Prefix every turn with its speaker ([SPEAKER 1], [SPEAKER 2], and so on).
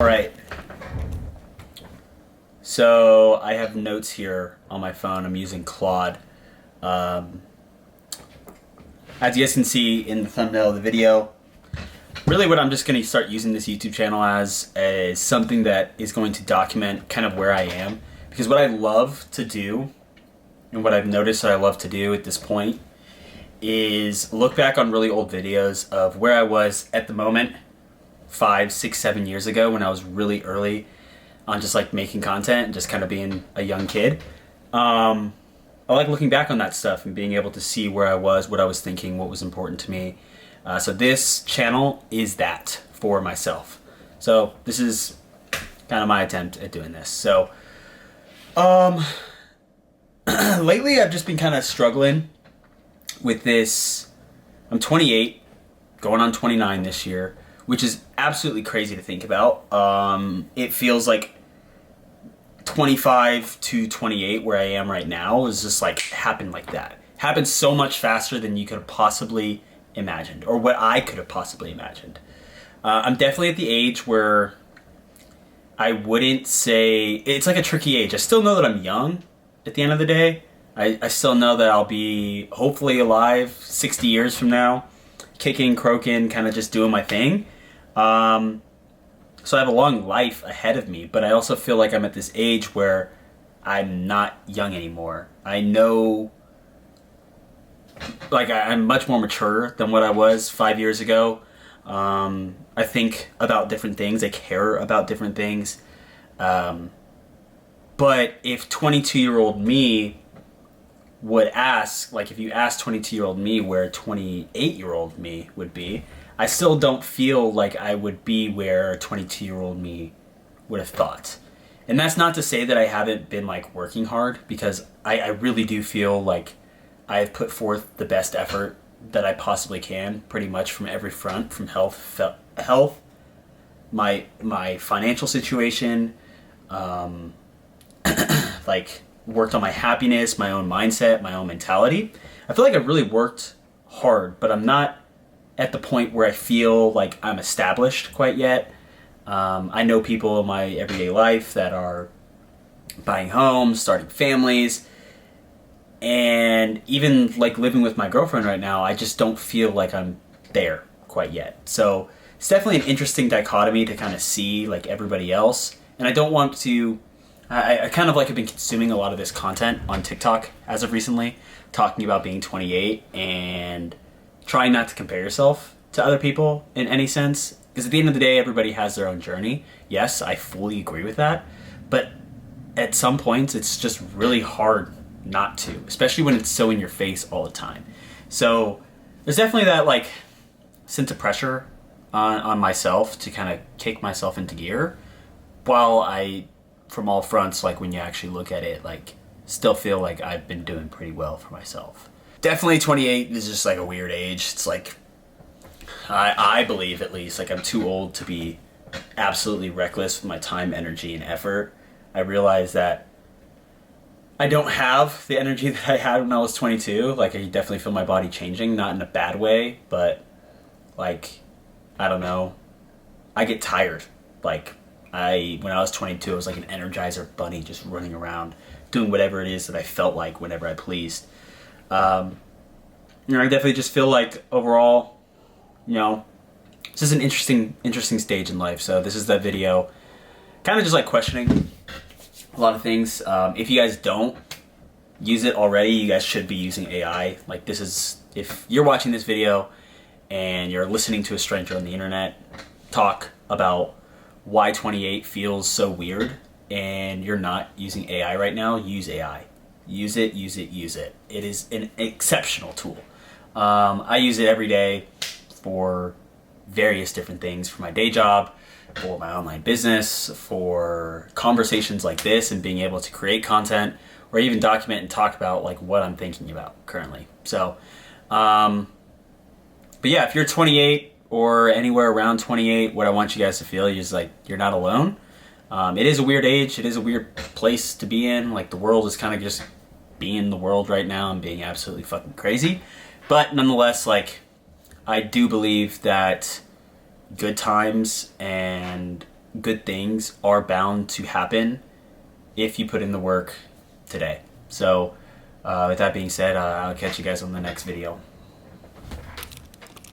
[SPEAKER 1] All right. So I have notes here on my phone. I'm using Claude. Um, as you guys can see in the thumbnail of the video, really what I'm just going to start using this YouTube channel as is something that is going to document kind of where I am. Because what I love to do, and what I've noticed that I love to do at this point, is look back on really old videos of where I was at the moment 5, 6, 7 years ago when I was really early on just like making content and just kind of being a young kid. I like looking back on that stuff and being able to see where I was, what I was thinking, what was important to me. So this channel is that for myself. So this is kind of my attempt at doing this. So lately I've just been kind of struggling with this. I'm 28, going on 29 this year, which is absolutely crazy to think about. It feels like 25 to 28, where I am right now, is just like happened like that. Happened so much faster than you could have possibly imagined, or what I could have possibly imagined. I'm definitely at the age where I wouldn't say, it's like a tricky age. I still know that I'm young at the end of the day. I still know that I'll be hopefully alive 60 years from now, kicking, croaking, kind of just doing my thing. So I have a long life ahead of me, but I also feel like I'm at this age where I'm not young anymore. I know, like, I'm much more mature than what I was 5 years ago. I think about different things. I care about different things. But if 22-year-old me would ask, like if you ask 22-year-old me where 28-year-old me would be, I still don't feel like I would be where 22-year-old me would have thought. And that's not to say that I haven't been like working hard, because I really do feel like I've put forth the best effort that I possibly can, pretty much from every front, from health, my financial situation, like worked on my happiness, my own mindset, my own mentality. I feel like I've really worked hard, but I'm not at the point where I feel like I'm established quite yet. I know people in my everyday life that are buying homes, starting families, and even like living with my girlfriend right now, I just don't feel like I'm there quite yet. So it's definitely an interesting dichotomy to kind of see like everybody else. And I don't want to, I kind of like have been consuming a lot of this content on TikTok as of recently, talking about being 28 and trying not to compare yourself to other people in any sense. Because at the end of the day, everybody has their own journey. Yes, I fully agree with that. But at some points, it's just really hard not to, especially when it's so in your face all the time. So there's definitely that like sense of pressure on myself to kind of kick myself into gear, while I, from all fronts, like when you actually look at it, like still feel like I've been doing pretty well for myself. Definitely 28 is just like a weird age. It's like, I believe at least, like I'm too old to be absolutely reckless with my time, energy, and effort. I realize that I don't have the energy that I had when I was 22. Like I definitely feel my body changing, not in a bad way, but like, I don't know. I get tired. Like when I was 22, I was like an Energizer bunny just running around doing whatever it is that I felt like whenever I pleased. I definitely just feel like overall, this is an interesting stage in life. So this is that video, kind of just like questioning a lot of things. If you guys don't use it already, you guys should be using AI. Like this is, if you're watching this video and you're listening to a stranger on the internet talk about why 28 feels so weird and you're not using AI right now, use AI. Use it, use it, use it. It is an exceptional tool. I use it every day for various different things, for my day job, for my online business, for conversations like this and being able to create content, or even document and talk about like what I'm thinking about currently. So, but yeah, if you're 28 or anywhere around 28, what I want you guys to feel is like you're not alone. It is a weird age. It is a weird place to be in. Like the world is kind of just being the world right now and being absolutely fucking crazy. But nonetheless, like I do believe that good times and good things are bound to happen if you put in the work today. So with that being said, I'll catch you guys on the next video.